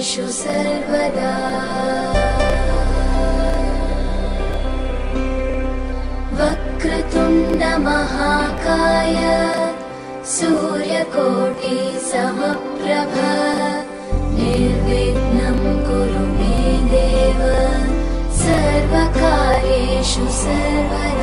कार्येषु सर्वदा वक्रतुण्ड महाकाय सूर्यकोटि समप्रभ निर्विघ्नं कुरु मे देव सर्वकार्येषु सर्वदा।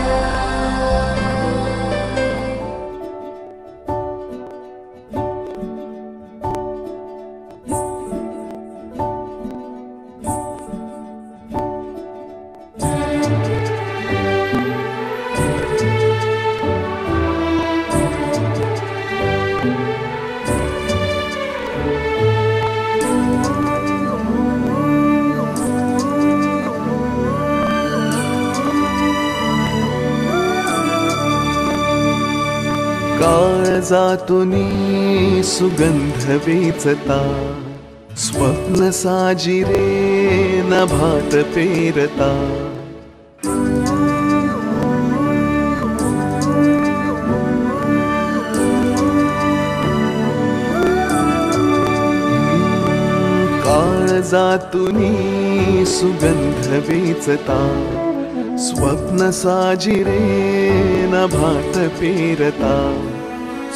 काळजातुनी सुगंध वेचता स्वप्न साजिरे नभात पेरता काळजातुनी सुगंध वेचता स्वप्न साजिरे नभात पेरता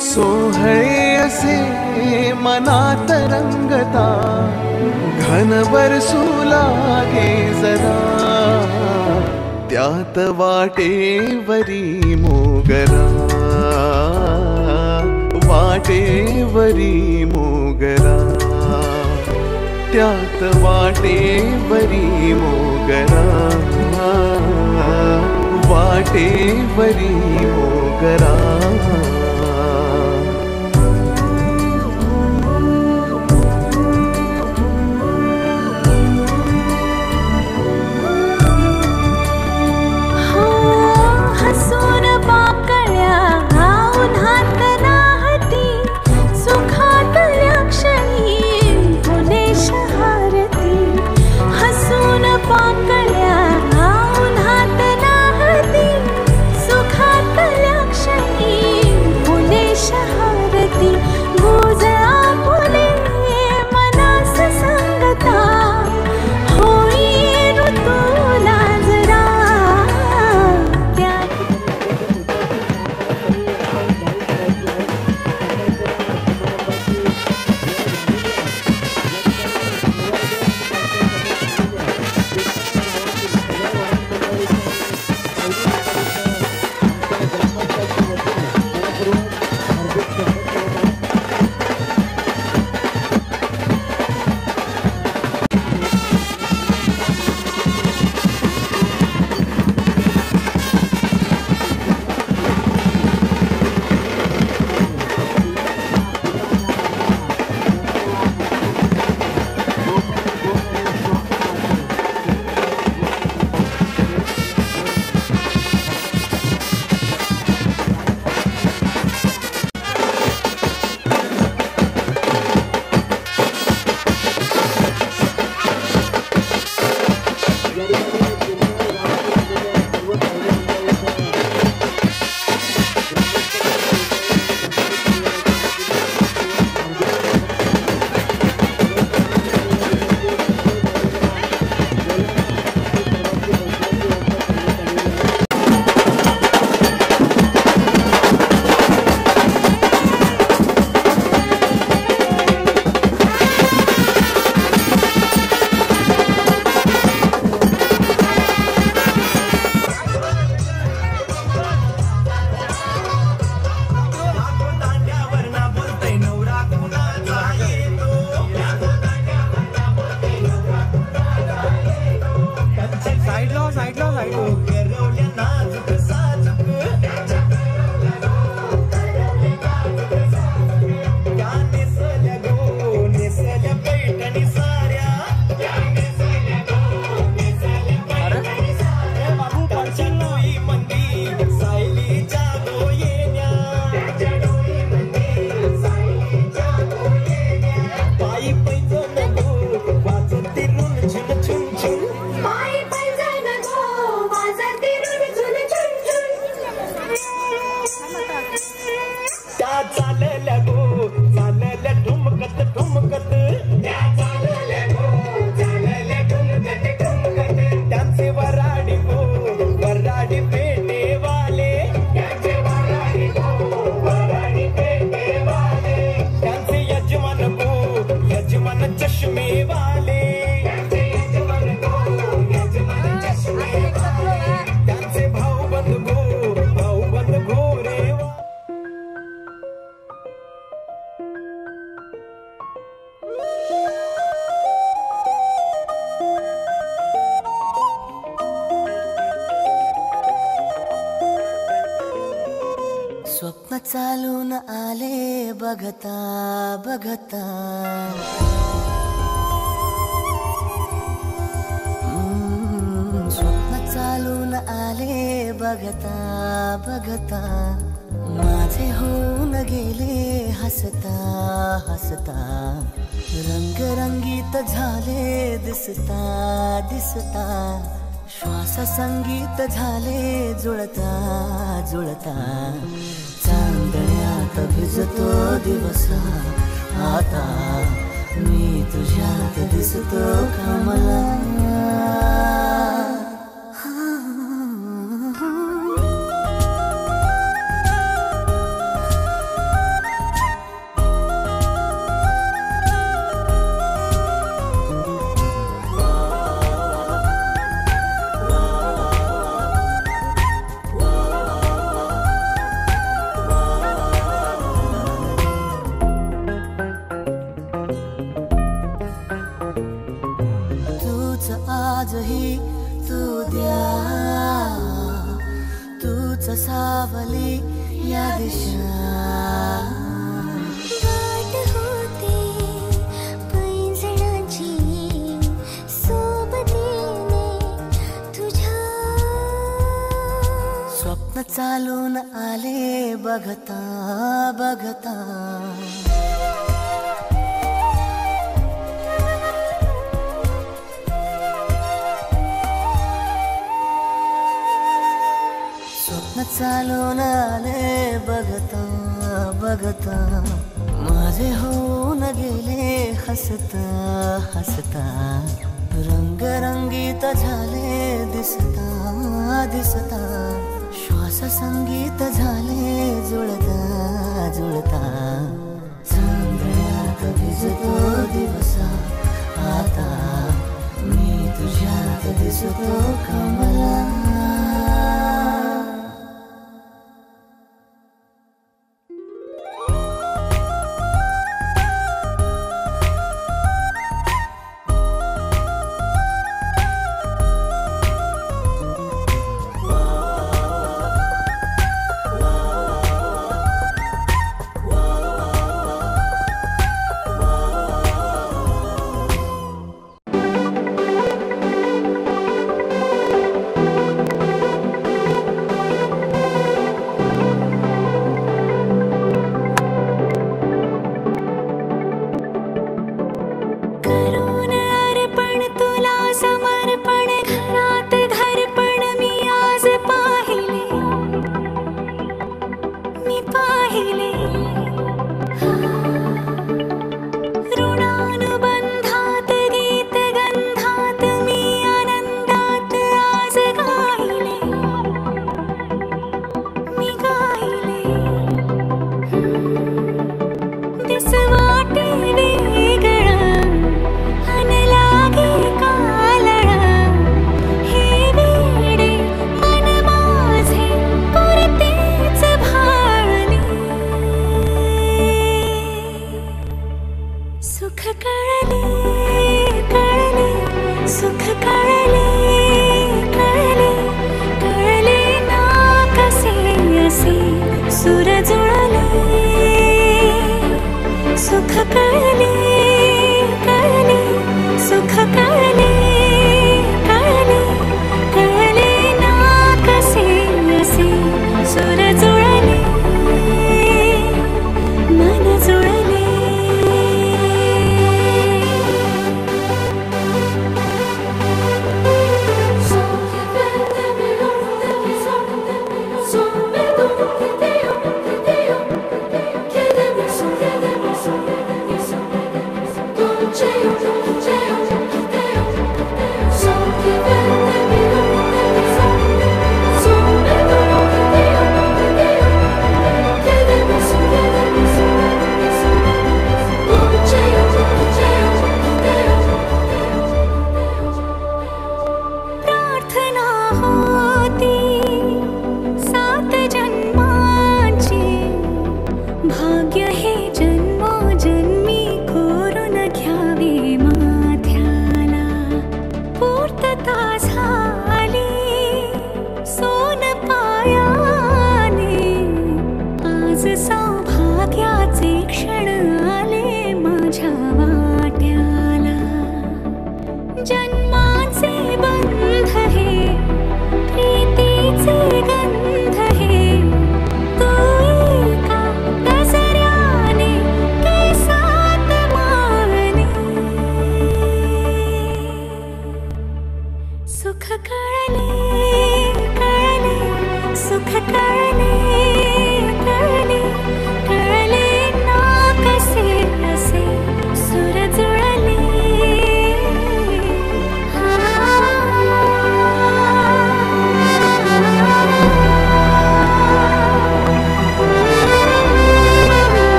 सोहळे असे मनात रंगता घनवर सुलागे जरा त्यात वाटेवरी मोगरा वाटेवरी मोगरा त्यात वाटेवरी मोगरा वाटेवरी मोगरा चालून आले बघता बघता, स्वप्न चालून आले बघता बघता, माझे होऊन गेले हसता हसता, रंगरंगीत झाले दिसता दिसता, श्वास संगीत झाले जुळता जुळता, चांदण्यात भिजतो दिवस आता, मी तुझ्यात दिसतो कमला. आजही तू द्या, तूच सावली या दिशा, वाट होते पैंजणाची सोबतीने तुझ्या, स्वप्न चालून आले बघता बघता, चालून आले बघता बघता, माझे होऊन गेले हसता हसता, रंगरंगीत झाले दिसता दिसता, श्वास संगीत झाले जुळता जुळता, चांदण्यात भिजतो दिवस आता, मी तुझ्यात दिसतो कमला.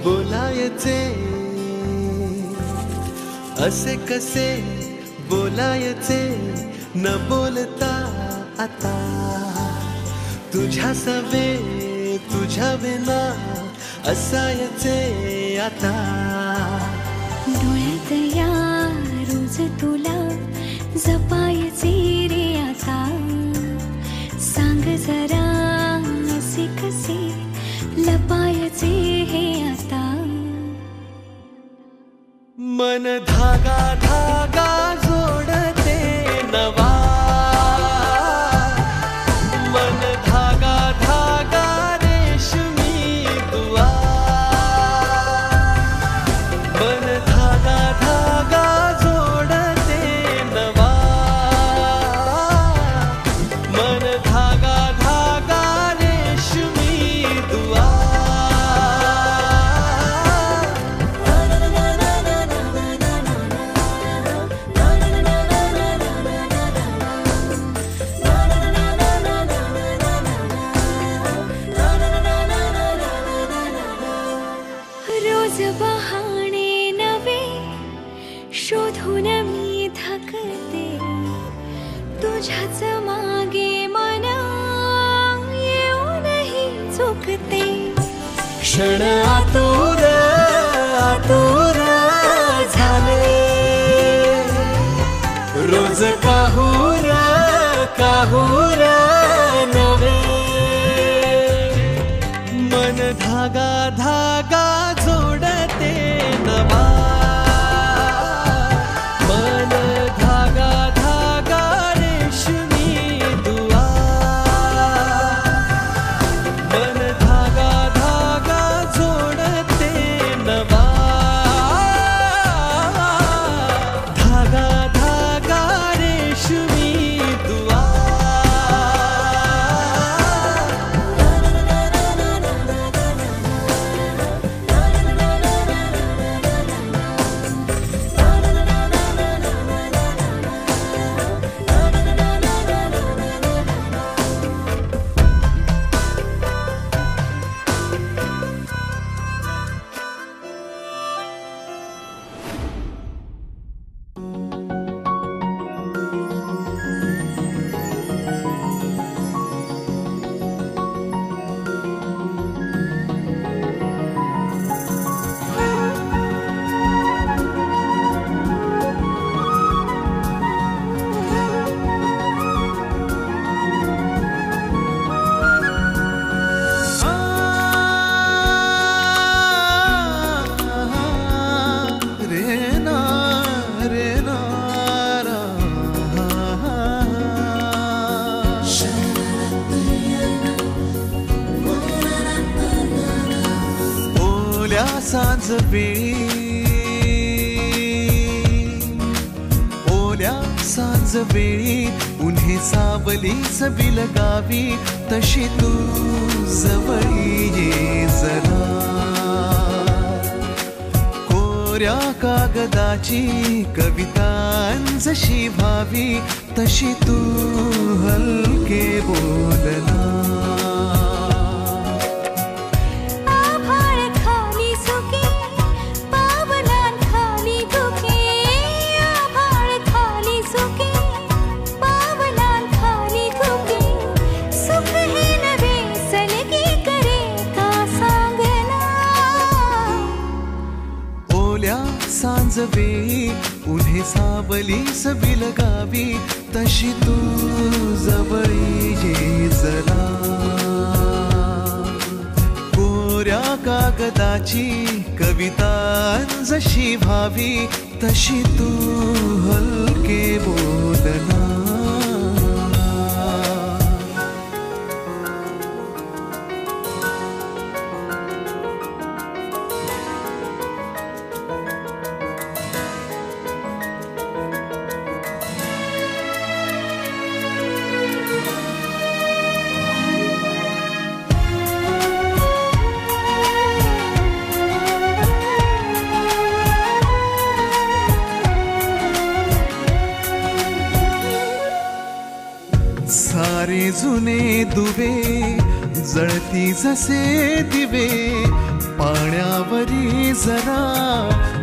बोलायचे असे कसे बोलायचे न बोलता आता तुझ्या सवे तुझ्या विना असायचे आता डोळ्यात या रोज तुला जपायचे रे आता सांग जरा असे कसे लपायचे हे आता मन धागा धागा जोडते नवा मन धागा धागा रेशमी दुआ मन धागा धागा जोडते नवा मन धागा धागा रेशमी दुआ रोज बहाणे नवे शोधून मी थकते तुझ्याच मागे मन येऊनही चुकते क्षण आतुर आतुर झाले रोज काहूर काहूर नवे मन धागा धागा जोडते नवा मन धागा धागा रेशमी दुआ मन धागा धागा जोडते नवा धागा धागा रेशमी दुआ सांज वेळी ओल्या सांज वेळी उन्हे सावली बिल गावी तशी तू जवळी ये जरा कोऱ्या कागदाची कविता जशी भावी तशी तू हलके बोलना सांज वेळी उन्हे सावली बिल गावी तशी तू जवळी ये जरा कोऱ्या कागदाची कविता जशी भावी तशी तू हलके बोलना सारे जुने दुवे जळती जसे दिवे पाण्यावरी जरा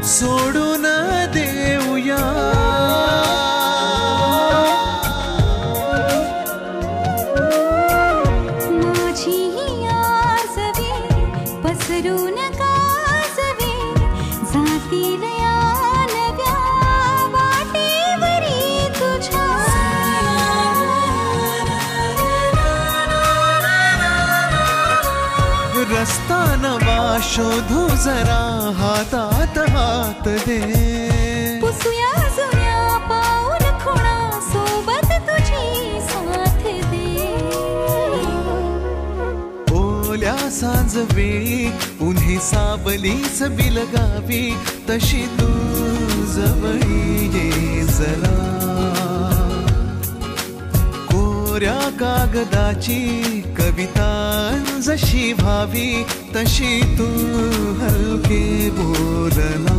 सोडून देऊया. माझी आसवे पसरून काजवे जातील या नव्या वाटेवरी तुझ्या. रस्ता नवा शोधू जरा हातात हात दे. पुसूया जुन्या पाऊल खुणा सोबत तुझी साथ दे. ओल्या सांजवेळी उन्ही सावलीच बिलगावी तशी तू जवळी ये जरा. कोऱ्या कागदाची कविता जशी व्हावी तशी तू हलके बोलना.